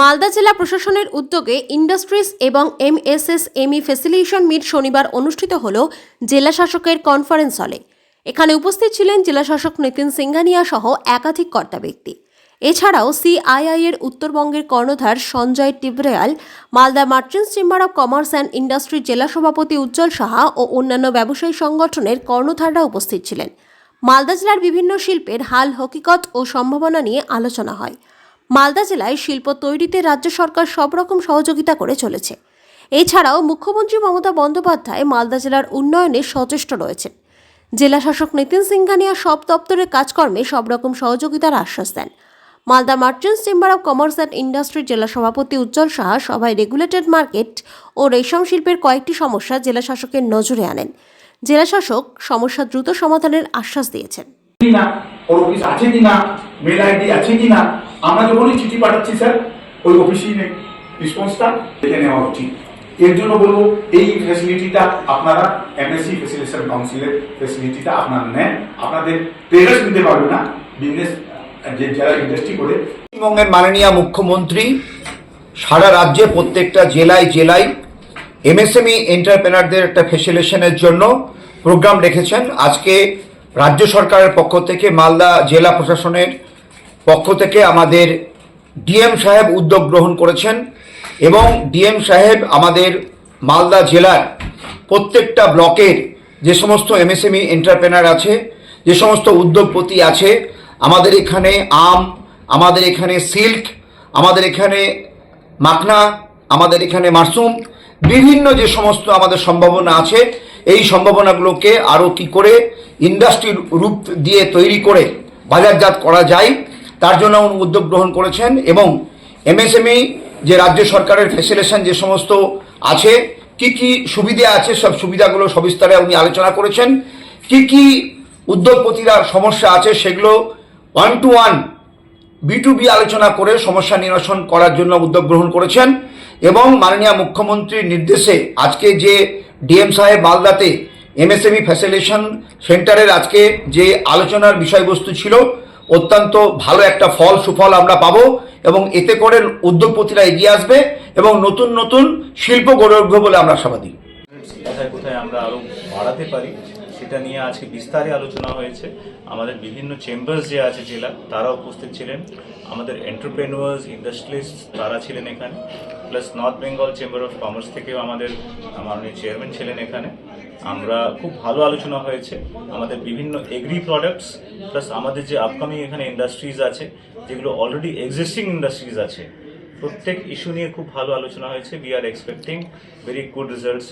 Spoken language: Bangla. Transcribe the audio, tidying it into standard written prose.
মালদা জেলা প্রশাসনের উদ্যোগে ইন্ডাস্ট্রিজ এবং এমএসএসএমই ফ্যাসিলিটেশন মিট শনিবার অনুষ্ঠিত হল জেলা শাসকের কনফারেন্স হলে। এখানে উপস্থিত ছিলেন জেলা শাসক নিতিন সিংঘানিয়া সহ একাধিক কর্তা ব্যক্তি। এছাড়াও সিআইআই এর উত্তরবঙ্গের কর্ণধার Sanjay Tibrewal, Malda merchants chamber of commerce and ইন্ডাস্ট্রির জেলা সভাপতি উজ্জ্বল সাহা ও অন্যান্য ব্যবসায়ী সংগঠনের কর্ণধাররা উপস্থিত ছিলেন। মালদা জেলার বিভিন্ন শিল্পের হাল হকিকত ও সম্ভাবনা নিয়ে আলোচনা হয়। মালদা জেলায় শিল্প তৈরিতে রাজ্য সরকার সব রকম সহযোগিতা করে চলেছে। এছাড়াও মুখ্যমন্ত্রী মমতা বন্দ্যোপাধ্যায় মালদা জেলার উন্নয়নে সচেষ্ট রয়েছেন। জেলা শাসক নিতিন সিংঘানিয়া সব দপ্তরের কাজকর্মে সব রকম সহযোগিতার আশ্বাস দেন। Malda merchants chamber of commerce and ইন্ডাস্ট্রির জেলা সভাপতি উজ্জ্বল সাহা সভায় রেগুলেটেড মার্কেট ও রেশম শিল্পের কয়েকটি সমস্যা জেলা শাসকের নজরে আনেন। জেলা শাসক সমস্যা দ্রুত সমাধানের আশ্বাস দিয়েছেন। ওর অফিস আছে কিনা, মেল আইডি আছে কিনা, আমরা যখনই চিঠি পাঠাচ্ছি স্যার ওই অফিসেই রেসপন্সটা দেখে নেওয়া উচিত। এর জন্য বলবো এই ফ্যাসিলিটিটা আপনারা এমএসসি ফ্যাসিলিটেশন কাউন্সিলের ফ্যাসিলিটিটা আপনারা নেন। আপনাদের ট্রেডার্স নিতে পারবে না, বিজনেস যে যারা ইন্ডাস্ট্রি করে। পশ্চিমবঙ্গের মাননীয় মুখ্যমন্ত্রী সারা রাজ্যে প্রত্যেকটা জেলায় জেলায় এমএসএমই এন্টারপ্রেনারদের একটা ফ্যাসিলিটেশনের জন্য প্রোগ্রাম রেখেছেন। আজকে রাজ্য সরকারের পক্ষ থেকে মালদা জেলা প্রশাসনের পক্ষ থেকে আমাদের ডিএম সাহেব উদ্যোগ গ্রহণ করেছেন এবং ডিএম সাহেব আমাদের মালদা জেলার প্রত্যেকটা ব্লকের যে সমস্ত এমএসএমই এন্টারপ্রেনার আছে, যে সমস্ত উদ্যোগপতি আছে, আমাদের এখানে আম, আমাদের এখানে সিল্ক, আমাদের এখানে মাখনা, আমাদের এখানে মাশরুম, বিভিন্ন যে সমস্ত আমাদের সম্ভাবনা আছে, এই সম্ভাবনাগুলোকে আরও কি করে ইন্ডাস্ট্রির রূপ দিয়ে তৈরি করে বাজারজাত করা যায় তার জন্য উদ্যোগ গ্রহণ করেছেন। এবং এমএসএমই যে রাজ্য সরকারের ফ্যাসিলিটেশন যে সমস্ত আছে, কি কি সুবিধা আছে, সব সুবিধাগুলো সবিস্তারে উনি আলোচনা করেছেন। কি কি উদ্যোগপতিরা সমস্যা আছে সেগুলো 1-to-1 B2B আলোচনা করে সমস্যা নিরসন করার জন্য উদ্যোগ গ্রহণ করেছেন। এবং মাননীয় মুখ্যমন্ত্রীর নির্দেশে আজকে যে ডিএম সাহেব মালদাতে এমএসএমই ফ্যাসিলিটেশন সেন্টারের আজকে যে আলোচনার বিষয়বস্তু ছিল, অত্যন্ত ভালো একটা সুফল আমরা পাবো এবং এতে করে উদ্যোগপতিরা এগিয়ে আসবে এবং নতুন নতুন শিল্প গড়ে উঠবে বলে আমরা আশাবাদী। কোথায় কোথায় আমরা আরো বাড়াতে পারি সেটা নিয়ে আজকে বিস্তারে আলোচনা হয়েছে। আমাদের বিভিন্ন চেম্বার্স যে আছে জেলা তারা উপস্থিত ছিলেন, আমাদের এন্টারপ্রেনিউয়ার্স ইন্ডাস্ট্রিস্ট তারা ছিলেন এখানে, plus north Bengal chamber of commerce থেকেও আমাদের চেয়ারম্যান ছিলেন এখানে। আমরা খুব ভালো আলোচনা হয়েছে আমাদের বিভিন্ন এগ্রি প্রোডাক্টস প্লাস আমাদের যে আপকামিং এখানে ইন্ডাস্ট্রিজ আছে, যেগুলো অলরেডি এক্সিস্টিং ইন্ডাস্ট্রিজ আছে, প্রত্যেক ইস্যু নিয়ে খুব ভালো আলোচনা হয়েছে। We are expecting very good results